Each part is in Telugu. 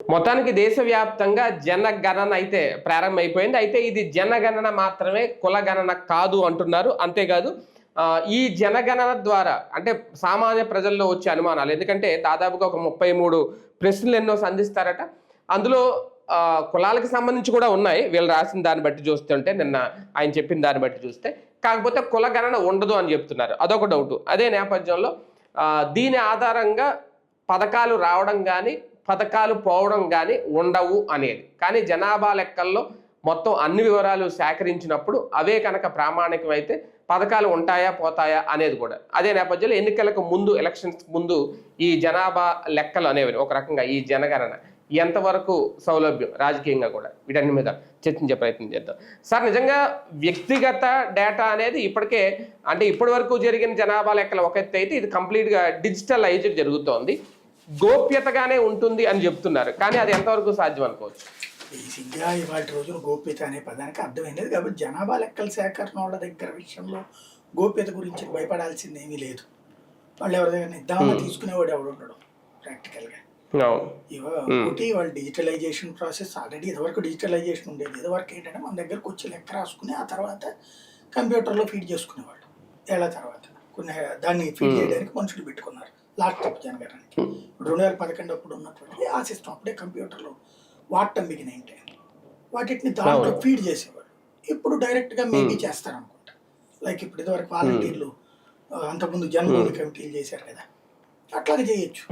మొత్తానికి దేశవ్యాప్తంగా జనగణన అయితే ప్రారంభమైపోయింది. అయితే ఇది జనగణన మాత్రమే, కులగణన కాదు అంటున్నారు. అంతేకాదు ఈ జనగణన ద్వారా అంటే సామాన్య ప్రజల్లో వచ్చే అనుమానాలు, ఎందుకంటే దాదాపుగా ఒక 33 ప్రశ్నలు ఎన్నో సంధిస్తారట. అందులో కులాలకు సంబంధించి కూడా ఉన్నాయి వీళ్ళు రాసిన దాన్ని బట్టి చూస్తుంటే, నిన్న ఆయన చెప్పిన దాన్ని బట్టి చూస్తే. కాకపోతే కులగణన ఉండదు అని చెప్తున్నారు. అదొక డౌటు. అదే నేపథ్యంలో దీని ఆధారంగా పథకాలు రావడం కానీ పథకాలు పోవడం కానీ ఉండవు అనేది. కానీ జనాభా లెక్కల్లో మొత్తం అన్ని వివరాలు సేకరించినప్పుడు అవే కనుక ప్రామాణికమైతే పథకాలు ఉంటాయా పోతాయా అనేది కూడా. అదే నేపథ్యంలో ఎన్నికలకు ముందు, ఎలక్షన్స్ ముందు ఈ జనాభా లెక్కలు అనేవి ఒక రకంగా ఈ జనగణన ఎంతవరకు సౌలభ్యం రాజకీయంగా కూడా, వీటన్ని మీద చర్చించే ప్రయత్నం చేద్దాం. సార్, నిజంగా వ్యక్తిగత డేటా అనేది ఇప్పటికే అంటే ఇప్పటి వరకు జరిగిన జనాభా లెక్కలు ఒక ఎత్తు అయితే, ఇది కంప్లీట్గా డిజిటలైజ్డ్ జరుగుతోంది, గోప్యతగానే ఉంటుంది అని చెప్తున్నారు. కానీ అది ఎంతవరకు సాధ్యం అనుకోవచ్చు? బేసిక్గా ఇవాళ రోజున గోప్యత అనే పదానికి అర్థమైనది కాబట్టి జనాభా లెక్కల సేకరణ వాళ్ళ దగ్గర విషయంలో గోప్యత గురించి భయపడాల్సింది ఏమీ లేదు. వాళ్ళు ఎవరి దగ్గర ఇద్దామని తీసుకునేవాడు ఎవడు ఉండడు ప్రాక్టికల్గా. ఒకటి వాళ్ళు డిజిటలైజేషన్ ప్రాసెస్ ఆల్రెడీ ఇదివరకు డిజిటలైజేషన్ ఉండేది. ఇదివరకు ఏంటంటే మన దగ్గరకు వచ్చి లెక్క రాసుకుని ఆ తర్వాత కంప్యూటర్లో ఫీడ్ చేసుకునేవాళ్ళు. ఏళ్ళ తర్వాత కొన్ని దాన్ని ఫీడ్ చేయడానికి మనుషులు పెట్టుకున్నారు లాస్ట్ స్టెప్ జనగణనకి. 2011 అప్పుడు ఉన్నటువంటి ఆ సిస్టమ్ అప్పుడే కంప్యూటర్లో వాడటం బిగినైంటే వాటిని దాంట్లో ఫీడ్ చేసేవాడు. ఇప్పుడు డైరెక్ట్గా మేబీ చేస్తారనుకుంటా. లైక్ ఇప్పుడు ఇదివరకు వాలంటీర్లు అంతకుముందు జన్మభూమి కమిటీలు చేశారు కదా, అట్లాగే చేయొచ్చు.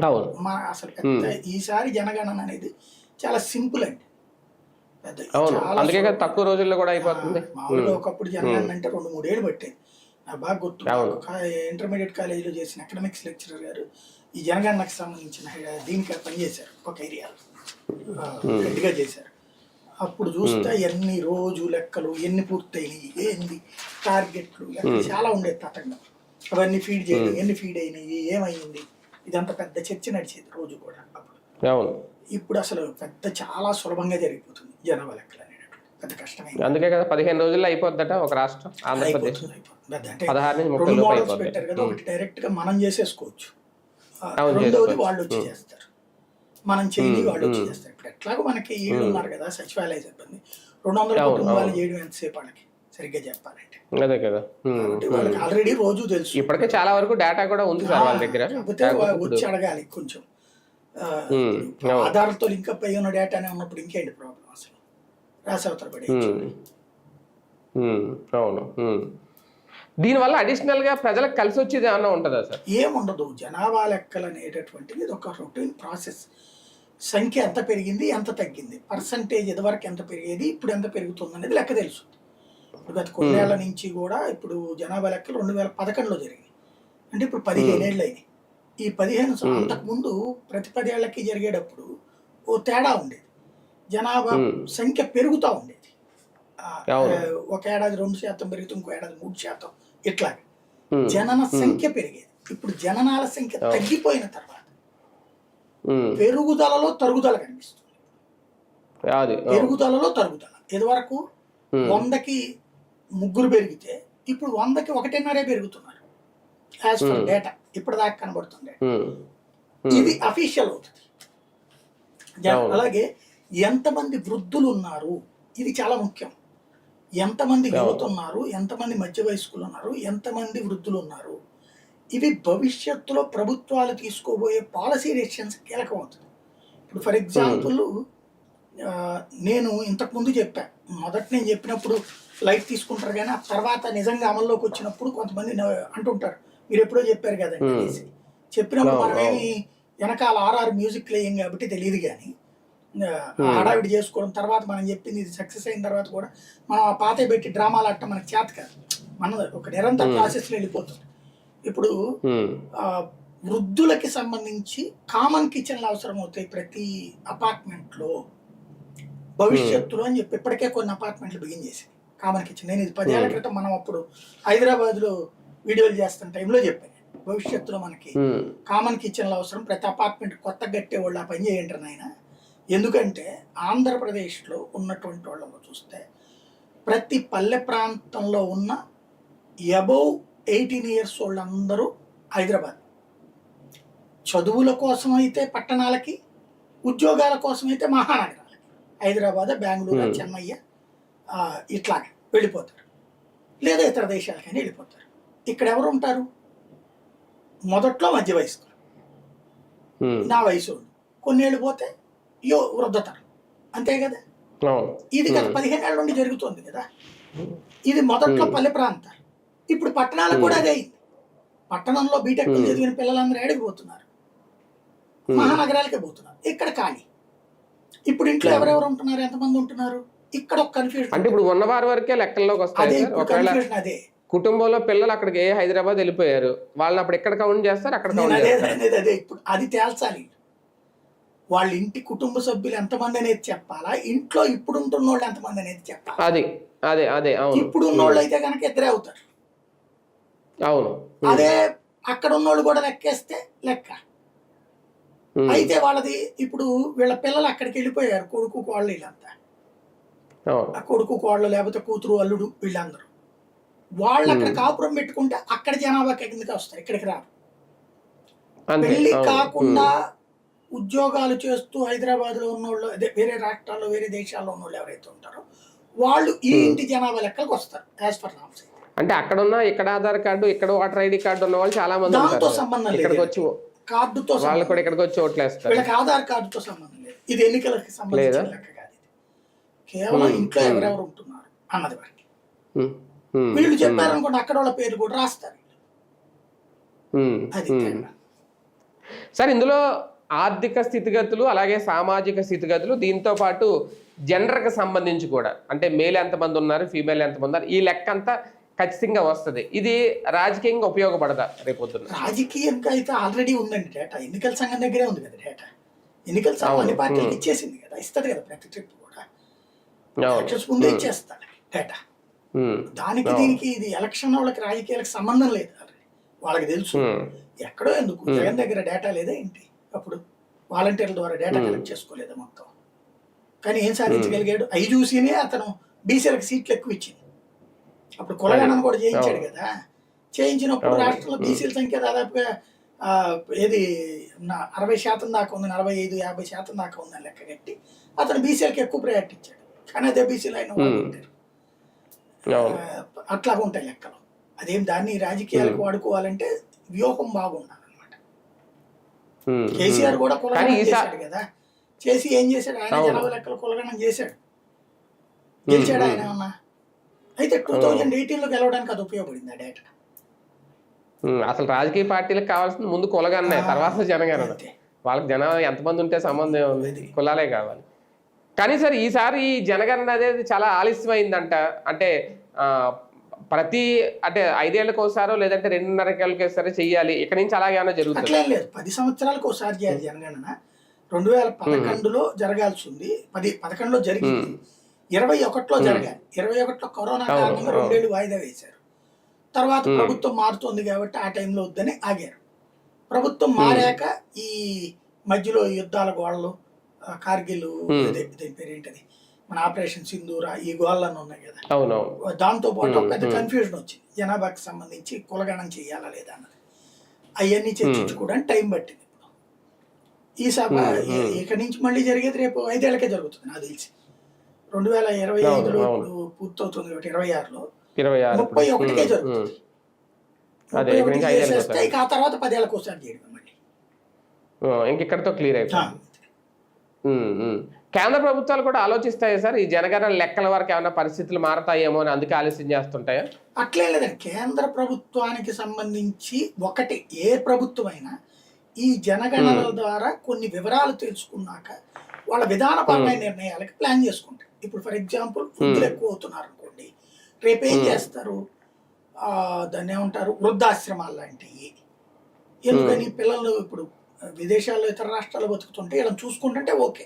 మా అసలు పెద్ద ఈసారి జనగణన అనేది చాలా సింపుల్ అండి. పెద్ద తక్కువ రోజుల్లో కూడా అయిపోతుంది. మామూలుగా ఒకప్పుడు జనగణన అంటే 2-3 ఏళ్ళు పట్టేది. నాకు బాగా గుర్తు, ఇంటర్మీడియట్ కాలేజీలో చేసిన ఎకనామిక్స్ లెక్చరర్ గారు ఈ జనగణనకు సంబంధించిన దీనికి పనిచేశారు, ఒక ఏరియాలో గట్టిగా చేశారు. అప్పుడు చూస్తే ఎన్ని రోజు లెక్కలు, ఎన్ని పూర్తయినాయి, ఏంది టార్గెట్లు, చాలా ఉండేది తతంగం. అవన్నీ ఫీడ్ చేయడం, ఎన్ని ఫీడ్ అయినాయి, ఏమైంది, ఇదంతా పెద్ద చర్చ నడిచేది రోజు కూడా అప్పుడు. ఇప్పుడు అసలు పెద్ద చాలా సులభంగా జరిగిపోతుంది జనాభా లెక్కలు అనేటటువంటి. పెద్ద కష్టమైంది. అందుకే కదా 15 రోజుల్లో అయిపోద్దట ఒక రాష్ట్రం ఆంధ్రప్రదేశ్. అంటే 2 మోడల్స్ పెట్టారు కదా, ఒకటి డైరెక్ట్ గా మనం చేసేసుకోవచ్చు, రెండవది వాళ్ళు వచ్చి చేస్తారు. మనం చేయి వాళ్ళు వచ్చి చేస్తారు. ఇప్పుడు ఎట్లాగో మనకి ఈళ్ళు ఉన్నారు కదా సచివాలయ సిబ్బంది, 200 కుటుంబాలు చేయడం ఎంతసేపు వాళ్ళకి సరిగ్గా చెప్పాలంటే. అదే కదా, వాళ్ళకి ఆల్రెడీ రోజు తెలుసు. ఇప్పటికే చాలా వరకు డేటా కూడా ఉంది సార్ వాళ్ళ దగ్గర. కాకపోతే వచ్చి అడగాలి కొంచెం. ఆధార్తో లింకప్ అయ్యి ఉన్న డేటానే ఉన్నప్పుడు ఇంకేంటి ప్రాబ్లం అసలు, రాసి అవతల పడే. అవును. దీనివల్ల అడిషనల్ గా ప్రజలకు కలిసి వచ్చేది ఏమన్నా ఉంటుందా సార్? ఏముండదు. జనాభా లెక్కలు అనేటటువంటిది ఇది ఒక రొటీన్ ప్రాసెస్. సంఖ్య ఎంత పెరిగింది, ఎంత తగ్గింది, పర్సంటేజ్ ఇదివరకు ఎంత పెరిగేది, ఇప్పుడు ఎంత పెరుగుతుంది అనేది లెక్క తెలుసు. ఇప్పుడు గత కొన్నేళ్ల నుంచి కూడా ఇప్పుడు జనాభా లెక్కలు 2011లో జరిగింది. అంటే ఇప్పుడు 15 ఏళ్ళు అయినాయి. ఈ 15 అంతకుముందు ప్రతి 10 ఏళ్లకి జరిగేటప్పుడు ఓ తేడా ఉండేది. జనాభా సంఖ్య పెరుగుతూ ఉండేది. ఒక ఏడాది 2% పెరుగుతుంది, ఇంకో ఏడాది 3%, ఇట్లా జనన సంఖ్య పెరిగేది. ఇప్పుడు జననాల సంఖ్య తగ్గిపోయిన తర్వాత పెరుగుదలలో తరుగుదల కనిపిస్తుంది. పెరుగుదలలో తరుగుదల. ఇదివరకు 100కి 3 పెరిగితే ఇప్పుడు 100కి 1.5 పెరుగుతున్నారు యాజ్ ఫర్ డేటా ఇప్పుడు దాకా కనబడుతుంది. ఇది అఫీషియల్ అవుతుంది. అలాగే ఎంతమంది వృద్ధులు ఉన్నారు, ఇది చాలా ముఖ్యం. ఎంతమంది యువత ఉన్నారు, ఎంతమంది మధ్య వయస్కులు ఉన్నారు, ఎంతమంది వృద్ధులు ఉన్నారు, ఇవి భవిష్యత్తులో ప్రభుత్వాలు తీసుకోబోయే పాలసీ డెసిషన్స్ కీలకం అవుతుంది. ఇప్పుడు ఫర్ ఎగ్జాంపుల్ నేను ఇంతకుముందు చెప్పాను, మొదట నేను చెప్పినప్పుడు లైట్ తీసుకుంటారు కానీ ఆ తర్వాత నిజంగా అమల్లోకి వచ్చినప్పుడు కొంతమంది అంటుంటారు మీరు ఎప్పుడో చెప్పారు కదండి అనేసి. చెప్పినప్పుడు మనమేమి వెనకాల RR మ్యూజిక్ ప్లేయింగ్ కాబట్టి తెలియదు, కానీ హడావిడి చేసుకోవడం తర్వాత మనం చెప్పింది ఇది సక్సెస్ అయిన తర్వాత కూడా మనం ఆ పాత పెట్టి డ్రామాలు ఆడటం మనకు చేత కాదు. మనం ఒక నిరంతర ప్రాసెస్లో వెళ్ళిపోతుంది. ఇప్పుడు వృద్ధులకి సంబంధించి కామన్ కిచెన్లు అవసరం అవుతాయి ప్రతి అపార్ట్మెంట్లో భవిష్యత్తులో అని చెప్పి ఇప్పటికే కొన్ని అపార్ట్మెంట్లు బిగిన్ చేసింది కామన్ కిచెన్. నేను ఇది 10 ఏళ్ల క్రితం మనం అప్పుడు హైదరాబాద్లో వీడియోలు చేస్తున్న టైంలో చెప్పాను, భవిష్యత్తులో మనకి కామన్ కిచెన్లు అవసరం, ప్రతి అపార్ట్మెంట్ కొత్త కట్టే వాళ్ళు ఆ పని చేయంటారు నాయన. ఎందుకంటే ఆంధ్రప్రదేశ్లో ఉన్నటువంటి వాళ్ళలో చూస్తే ప్రతి పల్లె ప్రాంతంలో ఉన్న అబౌవ్ 18 years వాళ్ళందరూ హైదరాబాద్. చదువుల కోసం అయితే పట్టణాలకి, ఉద్యోగాల కోసం అయితే మహానగరాలు హైదరాబాద్, బెంగళూరు, Hmm. చెన్నై ఇట్లాగే వెళ్ళిపోతారు, లేదా ఇతర దేశాలకైనా వెళ్ళిపోతారు. ఇక్కడ ఎవరు ఉంటారు? మొదట్లో మధ్య వయస్కులు, Hmm. నా వయసు వాళ్ళు. కొన్నేళ్ళు పోతే వృద్ధతరం, అంతే కదా. అవును. ఇది గత 15 ఏళ్ళ నుండి జరుగుతుంది కదా. ఇది మొదట్లో పల్లె ప్రాంతాలు, ఇప్పుడు పట్టణాలకు కూడా అదే అయింది. పట్టణంలో బీటెక్ చదివిన పిల్లలందరూ ఏడికి పోతున్నారు? మహానగరాలకే పోతున్నారు. ఇక్కడ ఖాళీ. ఇప్పుడు ఇంట్లో ఎవరెవరు ఉంటున్నారు, ఎంతమంది ఉంటున్నారు? ఇక్కడ ఒక కన్ఫ్యూజన్. అంటే ఇప్పుడు ఉన్నవారి వరకే లెక్కల్లోకి అదే వస్తాయి సార్. ఇప్పుడు ఒకవేళ కన్ఫ్యూజన్ అదే. కుటుంబంలో పిల్లలు అక్కడికి హైదరాబాద్ వెళ్ళిపోయారు, వాళ్ళని అప్పుడు ఎక్కడ కౌంట్ చేస్తారు, అక్కడ నేను కౌంట్ అదే చేస్తారు. అనేది అదే ఇప్పుడు అది తేల్చాలి. వాళ్ళ ఇంటి కుటుంబ సభ్యులు ఎంతమంది అనేది చెప్పాలా, ఇంట్లో ఇప్పుడు ఉంటున్న వాళ్ళు ఎంతమంది అనేది చెప్పాలి. అది అదే అదే అవును. ఇప్పుడు ఉన్నోళ్ళు అయితే కనుక ఇద్దరే అవుతారు. అవును. అదే అక్కడ ఉన్నోళ్ళు కూడా లెక్కేస్తే లెక్క. అయితే వాళ్ళది ఇప్పుడు వీళ్ళ పిల్లలు అక్కడికి వెళ్ళిపోయారు, కొడుకు కోళ్ళు వీళ్ళంతా. అవును. ఆ కొడుకు కోళ్ళు లేకపోతే కూతురు అల్లుడు వీళ్ళందరూ వాళ్ళు అక్కడ కాపురం పెట్టుకుంటే అక్కడ జనాభా కిందకి వస్తారు, ఇక్కడికి రారు. అంతే. పెళ్లి అవును. కాకుండా ఉద్యోగాలు చేస్తూ హైదరాబాద్ లో ఉన్నోళ్ళు, అదే వేరే రాష్ట్రాల్లో వేరే దేశాల్లో ఉన్నోళ్ళు ఎవరైతే ఉంటారో వాళ్ళు ఈ ఇంటి జనాభా లెక్కలకు వస్తారు యాజ్ పర్ నామ్స్. అంటే అక్కడ ఉన్న ఇక్కడ ఆధార్ కార్డు, ఇక్కడ ఓటర్ ఐడి కార్డు ఉన్న వాళ్ళు చాలా మంది దాంతో ఉంటారు. సంబంధం ఇక్కడికి లేదు, వచ్చి కార్డుతో వాళ్ళు సంబంధం కూడా లేదు. ఇక్కడికి వచ్చి ఓట్లు వేస్తారు. వీళ్ళకి ఆధార్ కార్డుతో సంబంధం లేదు. ఇది ఎన్నికలకు సంబంధించిన లేదా? లెక్క కాదు. ఇది కేవలం ఇంట్లో ఎవరెవరు ఉంటున్నారు అన్నది వరకు. ఉమ్, వీళ్ళు చెప్పారనుకోండి, అక్కడ వాళ్ళ పేర్లు కూడా రాస్తారు. ఉమ్, అది ఉమ్. తేడా. సార్, ఇందులో ఆర్థిక స్థితిగతులు అలాగే సామాజిక స్థితిగతులు, దీంతో పాటు జెండర్కి సంబంధించి కూడా, అంటే మేల్ ఎంతమంది ఉన్నారు, ఫీమేల్ ఎంతమంది ఉన్నారు, ఈ లెక్క అంతా ఖచ్చితంగా వస్తుంది. ఇది రాజకీయంగా ఉపయోగపడదా రేపొద్దున? రాజకీయంగా అయితే ఆల్రెడీ ఉందండి డేటా. ఎన్నికల సంఘం దగ్గరే ఉంది కదా డేటా. ఎన్నికల సంఘం అన్ని పార్టీలకు ఇచ్చేసింది కదా, ఇస్తుంది కదా ప్రతి ట్రిప్ కూడా. ఎలక్షన్స్ ముందే ఇచ్చేస్తాడు డేటా. దానికి దీనికి ఇది ఎలక్షన్ వాళ్ళకి రాజకీయాలకు సంబంధం లేదు. వాళ్ళకి తెలుసు. ఎక్కడో ఎందుకు జగన్ దగ్గర డేటా లేదా ఏంటి? అప్పుడు వాలంటీర్ల ద్వారా డేటా కలెక్ట్ చేసుకోలేదా మొత్తం? కానీ ఏం సాధించగలిగాడు? అవి చూసినే అతను బీసీలకు సీట్లు ఎక్కువ ఇచ్చింది. అప్పుడు కులగణన కూడా చేయించాడు కదా. చేయించినప్పుడు రాష్ట్రంలో బీసీల సంఖ్య దాదాపుగా ఏది 60% దాకా ఉంది, 45-50% దాకా ఉందని లెక్క కట్టి అతను బీసీలకు ఎక్కువ ప్రయారిటీ ఇచ్చాడు. కానీ అదే బీసీలు అయిన వాళ్ళు ఉంటారు. అట్లాగా ఉంటాయి లెక్కలు. అదేం దాన్ని రాజకీయాలకు వాడుకోవాలంటే వ్యూహం బాగుండాలన్నమాట. కేసీఆర్ కూడా కులగణన చేశాడు కదా. చేసి ఏం చేశాడు? ఆయన జనాభా లెక్కలు కులగణన చేశాడు, గెలిచాడు ఆయన ఏమన్నా? అయితే 2018లో గెలవడానికి అది ఉపయోగపడింది ఆ డేటా. అసలు రాజకీయ పార్టీలకు కావాల్సింది ముందు కులగన్నే, తర్వాత జనగణన. వాళ్ళకి జనాభా ఎంతమంది ఉంటే సంబంధం ఉంది, కులాలే కావాలి. కానీ సార్, ఈసారి ఈ జనగణన అనేది చాలా ఆలస్యమైందంట. అంటే ప్రతి 5 ఏళ్ళకి ఒకసారో లేదంటే 2.5 ఏళ్ళకి ఒకసారి చెయ్యాలి, ఇక్కడ నుంచి అలాగే ఏమైనా జరుగుతుంది? అట్లేం లేదు, 10 సంవత్సరాలకు ఒకసారి చేయాలి జనగణన. 2011లో జరగాల్సి ఉంది, 11లో జరిగింది, 21లో జరగాలి. 21లో కరోనా కారణంగా 2 ఏళ్ళు వాయిదా వేశారు. తర్వాత ప్రభుత్వం మారుతోంది కాబట్టి ఆ టైంలో వద్దని ఆగారు. ప్రభుత్వం మారాక ఈ మధ్యలో యుద్ధాల గోడలు, కార్గిల్, దీని పేరు ఏంటది, మన ఆపరేషన్ సింధూర, ఈ గోళ్ళన్నీ ఉన్నాయి కదా. దాంతో పాటు పెద్ద కన్ఫ్యూజన్ వచ్చింది, జనాభాకి సంబంధించి కులగణన చేయాలా లేదా అన్నది. అవన్నీ చర్చించుకోవడానికి టైం పట్టింది. ఈ సభ ఇక నుంచి మళ్ళీ జరిగేది రేపు 5 ఏళ్ళకే జరుగుతుంది నాకు తెలిసి. 2025లో ఇప్పుడు పూర్తవుతుంది కాబట్టి 26లో 31కే జరుగుతుంది. 31కి చేసేస్తే ఇక ఆ తర్వాత 10 ఏళ్ళకి ఒకసారి చేయడం మళ్ళీ ఇంకెక్కడితో క్లియర్ అయిపోయింది. కేంద్ర ప్రభుత్వాలు కూడా ఆలోచిస్తాయి సార్, ఈ జనగణన లెక్కల వరకు ఏమైనా పరిస్థితులు మారతాయేమో అని, అందుకే ఆలస్యం చేస్తుంటాయా? అట్లే లేదండి. కేంద్ర ప్రభుత్వానికి సంబంధించి ఒకటి, ఏ ప్రభుత్వమైనా ఈ జనగణనల ద్వారా కొన్ని వివరాలు తెలుసుకున్నాక వాళ్ళ విధానపరమైన నిర్ణయాలకి ప్లాన్ చేసుకుంటారు. ఇప్పుడు ఫర్ ఎగ్జాంపుల్ వృద్ధులు ఎక్కువ అవుతున్నారు అనుకోండి, రేపు ఏం చేస్తారు? దాన్ని ఏమంటారు, వృద్ధాశ్రమాలు లాంటివి. ఎందుకని? పిల్లలు ఇప్పుడు విదేశాల్లో ఇతర రాష్ట్రాల్లో బతుకుతుంటే వీళ్ళని చూసుకుంటుంటే ఓకే.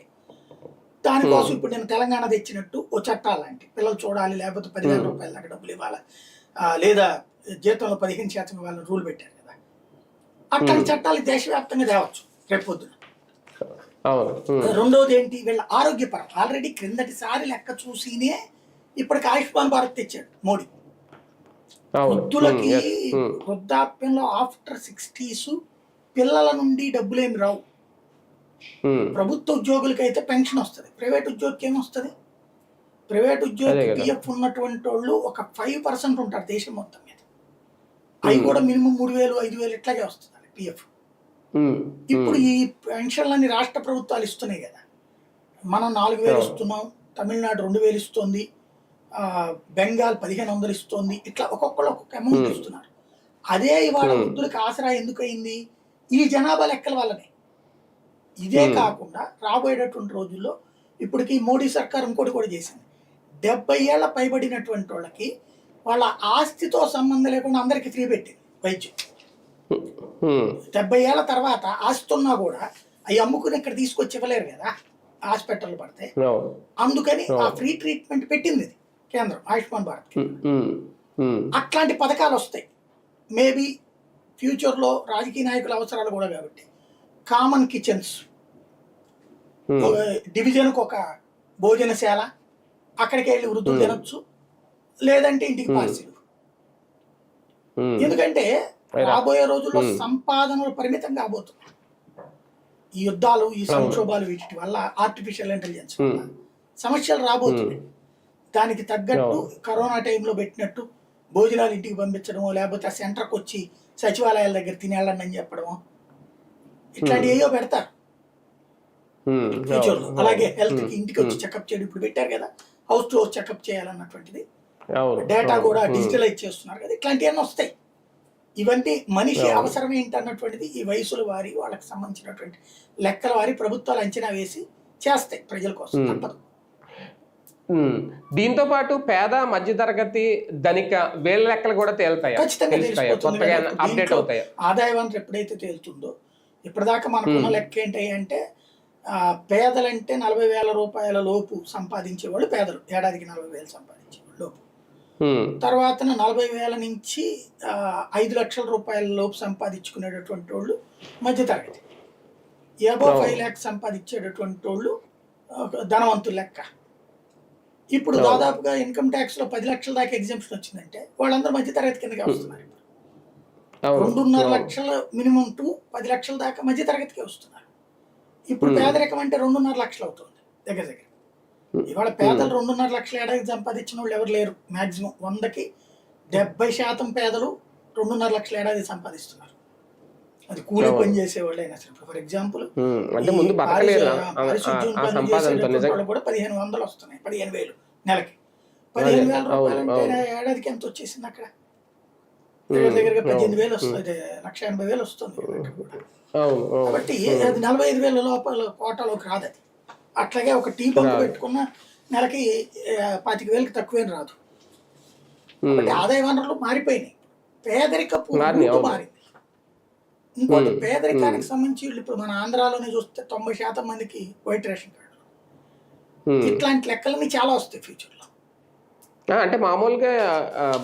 దానికోసం ఇప్పుడు నేను తెలంగాణ తెచ్చినట్టు ఓ చట్టాలు లాంటి పిల్లలు చూడాలి, లేకపోతే 10,000 రూపాయల దాకా డబ్బులు ఇవ్వాలి, లేదా జీతంలో 15% ఇవ్వాలని రూల్ పెట్టారు కదా. అట్లాంటి చట్టాలు దేశవ్యాప్తంగా తేవచ్చు రేపు పొద్దున. రెండోది ఏంటి, వీళ్ళ ఆరోగ్యపరం ఆల్రెడీ క్రిందటిసారి లెక్క చూసినే ఇప్పటికి ఆయుష్మాన్ భారత్ తెచ్చాడు మోడీ. వృద్ధులకి వృద్ధాప్యంలో ఆఫ్టర్ 60s పిల్లల నుండి డబ్బులేమి రావు. ప్రభుత్వ ఉద్యోగులకి అయితే పెన్షన్ వస్తుంది, ప్రైవేట్ ఉద్యోగికి ఏమొస్తుంది? ప్రైవేట్ ఉద్యోగి పిఎఫ్ ఉన్నటువంటి వాళ్ళు ఒక 5% ఉంటారు దేశం మొత్తం మీద. అవి కూడా మినిమం 3,000 5,000 ఇట్లాగే వస్తుంది పిఎఫ్. ఇప్పుడు ఈ పెన్షన్లని రాష్ట్ర ప్రభుత్వాలు ఇస్తున్నాయి కదా, మనం 4,000 ఇస్తున్నాం, తమిళనాడు 2,000 ఇస్తుంది, బెంగాల్ 1,500 ఇస్తుంది, ఇట్లా ఒక్కొక్కరు ఒక్కొక్క అమౌంట్ ఇస్తున్నారు. అదే ఇవాళ వృద్ధులకు ఆసరా ఎందుకు అయింది? ఈ జనాభా లెక్కల వల్లనే. ఇదే కాకుండా రాబోయేటటువంటి రోజుల్లో ఇప్పటికి మోడీ సర్కార్ ఇంకోటి కూడా చేసింది, 70 ఏళ్ల పైబడినటువంటి వాళ్ళకి వాళ్ళ ఆస్తితో సంబంధం లేకుండా అందరికీ ఫ్రీ పెట్టింది వైద్యం. 70 ఏళ్ల తర్వాత ఆస్తి ఉన్నా కూడా అవి అమ్ముకుని ఇక్కడ తీసుకొచ్చి ఇవ్వలేరు కదా హాస్పిటల్ పడితే, అందుకని ఆ ఫ్రీ ట్రీట్మెంట్ పెట్టింది ఇది కేంద్రం, ఆయుష్మాన్ భారత్. అట్లాంటి పథకాలు వస్తాయి మేబీ ఫ్యూచర్లో రాజకీయ నాయకుల అవసరాలు కూడా. కాబట్టి కామన్ కిచెన్స్, డివిజన్కి ఒక భోజనశాల, అక్కడికి వెళ్ళి వృద్ధులు తినొచ్చు, లేదంటే ఇంటికి పార్సిల్. ఎందుకంటే రాబోయే రోజుల్లో సంపాదనలు పరిమితం కాబోతున్నాయి. ఈ యుద్ధాలు, ఈ సంక్షోభాలు, వీటి వల్ల ఆర్టిఫిషియల్ ఇంటెలిజెన్స్ వల్ల సమస్యలు రాబోతున్నాయి. దానికి తగ్గట్టు కరోనా టైంలో పెట్టినట్టు భోజనాలు ఇంటికి పంపించడమో, లేకపోతే ఆ సెంటర్కి వచ్చి సచివాలయాల దగ్గర తినేళ్ళని అని చెప్పడమో, ఇట్లాంటివి ఏయో పెడతారు ఫ్యూచర్లో. అలాగే హెల్త్ కి ఇంటికి వచ్చి చెకప్ చేయడం ఇప్పుడు పెట్టారు కదా, హౌస్ టు హౌస్ చెకప్ చేయాలన్నటువంటిది. డేటా కూడా డిజిటలైజ్ చేస్తున్నారు కదా, ఇట్లాంటివన్నీ వస్తాయి. ఇవన్నీ మనిషి అవసరం ఏంటి అన్నటువంటిది ఈ వయసుల వారి, వాళ్ళకి సంబంధించినటువంటి లెక్కల వారి ప్రభుత్వాలు అంచనా వేసి చేస్తాయి ప్రజల కోసం, తప్పదు. దీంతో పాటు పేద మధ్యతరగతి ధనిక వేల లెక్కలు కూడా తేలుతాయి, అప్డేట్ అవుతాయి. ఆదాయ వనరు ఎప్పుడైతే తేలుతుందో, ఇప్పటిదాకా మనకున్న లెక్క ఏంటి అంటే పేదలంటే 40,000 రూపాయల లోపు సంపాదించేవాళ్ళు పేదలు, ఏడాదికి 40,000 సంపాదించేవాళ్ళు లోపు. తర్వాత 40,000 నుంచి 5 లక్షల రూపాయల లోపు సంపాదించుకునేటటువంటి వాళ్ళు మధ్యతరగతి. అబోవ్ 5 lakhs సంపాదించేటటువంటి వాళ్ళు ధనవంతుల లెక్క. ఇప్పుడు దాదాపుగా ఇన్కమ్ ట్యాక్స్ లో 10 లక్షల దాకా ఎగ్జామ్షన్ వచ్చిందంటే వాళ్ళందరూ మధ్యతరగతి కిందకి వస్తున్నారు. 2.5 లక్షల మినిమం టు 10 లక్షల దాకా మధ్యతరగతికి వస్తున్నారు. ఇప్పుడు పేదరికం అంటే 2.5 లక్షలు అవుతుంది దగ్గర దగ్గర. ఇవాళ పేదలు 2.5 లక్షల ఏడాదికి సంపాదించిన వాళ్ళు ఎవరు లేరు. మాక్సిమం 100కి 70% పేదలు 2.5 లక్షల ఏడాది సంపాదిస్తున్నారు. అది కూలి పని చేసేవాళ్ళు అయినా సరే. ఫర్ ఎగ్జాంపుల్ వాళ్ళు కూడా 1,500 వస్తున్నాయి, 15,000 నెలకి. 15,000 రూపాయలు అంటే ఏడాదికి ఎంత వచ్చేసింది అక్కడ? దగ్గర దగ్గరగా 18,000 వస్తుంది, 1,80,000 వస్తుంది. కాబట్టి అది 45,000 లోపల కోటాలోకి రాదు. అది అట్లాగే ఒక టీ బంక్ పెట్టుకున్న నెలకి 25,000కి తక్కువేం రాదు. కాబట్టి ఆదాయ వనరులు మారిపోయినాయి, పేదరికపు మారింది. ఇంకోటి పేదరికానికి సంబంధించి ఇప్పుడు మన ఆంధ్రాలోనే చూస్తే 90% మందికి వైట్ రేషన్ కార్డు. ఇట్లాంటి లెక్కలన్నీ చాలా వస్తాయి ఫ్యూచర్ లో. అంటే మామూలుగా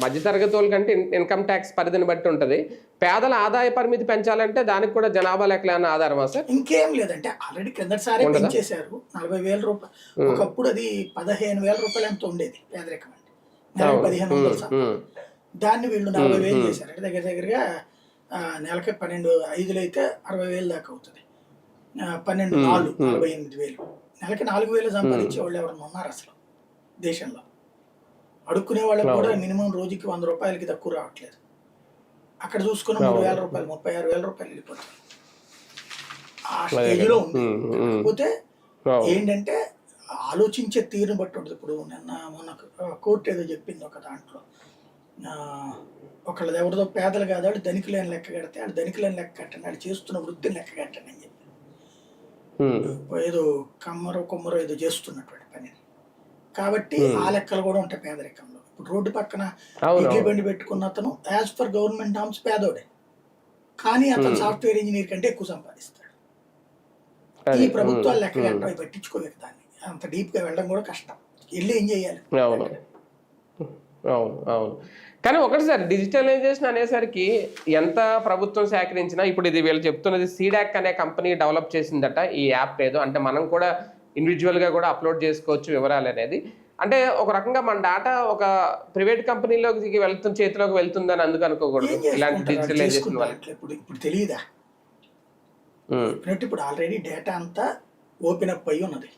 మధ్యతరగతి వాళ్ళకంటే ఇన్కమ్ ట్యాక్స్ పరిధిని బట్టి ఉంటది. పేదల ఆదాయ పరిమితి పెంచాలంటే దానికి కూడా జనాభా లెక్కలు ఏమైనా ఆధారమా సార్? ఇంకేం లేదంటే ఆల్రెడీ కిందటిసారి పెంచేశారు 40,000 రూపాయలు. ఒకప్పుడు అది 15,000 రూపాయలు ఎంత ఉండేది పేదరికం అంటే, 1,500. దాన్ని వీళ్ళు 40,000 చేశారు. అంటే దగ్గర దగ్గరగా నెలకి 12,500 అయితే 60,000 దాకా అవుతుంది. 12 4 48,000. నెలకి 4,000 సంపాదించే వాళ్ళు ఎవరన్నా ఉన్నారు అసలు దేశంలో? అడుక్కునే వాళ్ళకి కూడా మినిమం రోజుకి 100 రూపాయలకి తక్కువ రావట్లేదు. అక్కడ చూసుకున్న 3,000 రూపాయలు, 36,000 రూపాయలు వెళ్ళిపోతాయి. ఆ స్టేజ్లో ఉంది. కాకపోతే ఏంటంటే ఆలోచించే తీరుని బట్టి ఉంటుంది. ఇప్పుడు మొన్న కోర్టు ఏదో చెప్పింది ఒక దాంట్లో, ఒకళ్ళది ఎవరిదో పేదలు కాదు, వాడు ధనికులని లెక్క కడితే వాడు ధనికులని లెక్క కట్టండి, వాడు చేస్తున్న వృత్తిని లెక్క కట్టండి అని చెప్పి ఏదో కొమ్మరో ఏదో చేస్తున్నటువంటి పని. కాబట్టి ఆ లెక్కలు కూడా ఉంటాయి పేదరికంలో. ఇప్పుడు రోడ్డు పక్కన ఇడ్లీ బండి పెట్టుకున్న అతను యాజ్ పర్ గవర్నమెంట్ నామ్స్ పేదోడే, కానీ అతను సాఫ్ట్వేర్ ఇంజనీర్ కంటే ఎక్కువ సంపాదిస్తాడు. ఈ ప్రభుత్వాలు లెక్క కట్టడం పట్టించుకోలేదు. దాన్ని అంత డీప్ గా వెళ్ళడం కూడా కష్టం. వెళ్ళి ఏం చేయాలి? అవును. కానీ ఒకటి సార్, డిజిటలైజేషన్ అనేసరికి ఎంత ప్రభుత్వం సేకరించినా, ఇప్పుడు ఇది వీళ్ళు చెప్తున్నది సీడాక్ అనే కంపెనీ డెవలప్ చేసిందట ఈ యాప్ ఏదో. అంటే మనం కూడా ఇండివిజువల్గా కూడా అప్లోడ్ చేసుకోవచ్చు వివరాలు అనేది. అంటే ఒక రకంగా మన డేటా ఒక ప్రైవేట్ కంపెనీలోకి చేతిలోకి వెళ్తుందని అందుకు అనుకోకూడదు. ఇలాంటి డిజిటలైజేషన్ వల్ల ఇప్పుడు తెలియదా? చెప్పినట్టు ఇప్పుడు ఆల్రెడీ డేటా అంతా ఓపెన్ అప్ అయి ఉన్నది.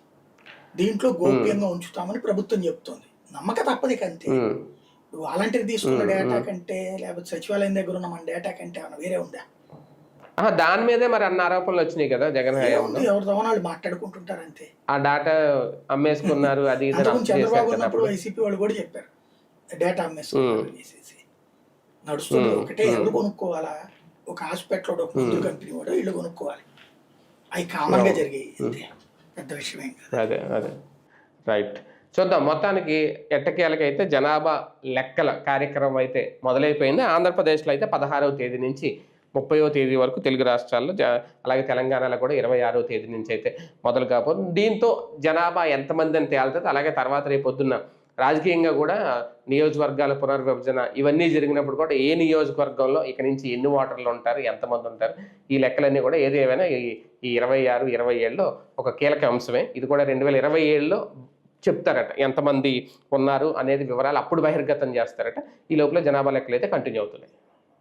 దీంట్లో గోప్యంగా ఉంచుతామని ప్రభుత్వం చెప్తోంది. నమ్మక తప్పది అంతే. వాలంటీర్ తీసుకున్న డేటా కంటే లేకపోతే సచివాలయం దగ్గర ఉన్న మన డేటా కంటే ఏమైనా వేరే ఉందా? దాని మీదే మరి అన్న ఆరోపణలు వచ్చినాయి కదా జగన్ హయాంలో. ఎవరితో వాళ్ళు మాట్లాడుకుంటుంటారు అంతే. ఆ డేటా అమ్మేసుకున్నారు అది ఇది చంద్రబాబు ఉన్నప్పుడు వైసీపీ వాళ్ళు కూడా చెప్పారు డేటా అమ్మేసుకున్నారు చేసేసి నడుస్తుంది. ఒకటే ఎవరు కొనుక్కోవాలా? ఒక హాస్పిటల్ ఒక మందుల కంపెనీ కూడా ఇల్లు కొనుక్కోవాలి. అవి కామన్ గా జరిగాయి అంతే, పెద్ద విషయం. అదే అదే రైట్. చూద్దాం. మొత్తానికి ఎట్టకేలకైతే జనాభా లెక్కల కార్యక్రమం అయితే మొదలైపోయింది. ఆంధ్రప్రదేశ్లో అయితే 16వ తేదీ నుంచి 30వ తేదీ వరకు తెలుగు రాష్ట్రాల్లో, అలాగే తెలంగాణలో కూడా 26వ తేదీ నుంచి అయితే మొదలు కాబోతుంది. దీంతో జనాభా ఎంతమంది అని తేలుతుంది. అలాగే తర్వాత రేపొద్దున్న రాజకీయంగా కూడా నియోజకవర్గాల పునర్విభజన ఇవన్నీ జరిగినప్పుడు కూడా ఏ నియోజకవర్గంలో ఇక నుంచి ఎన్ని ఓటర్లు ఉంటారు, ఎంతమంది ఉంటారు, ఈ లెక్కలన్నీ కూడా ఏది ఏమైనా ఈ 26, 27లో ఒక కీలక అంశమే. ఇది కూడా 2027లో చెప్తారట ఎంతమంది ఉన్నారు అనేది వివరాలు అప్పుడు బహిర్గతం చేస్తారట. ఈ లోపల జనాభా లెక్కలు అయితే కంటిన్యూ అవుతున్నాయి.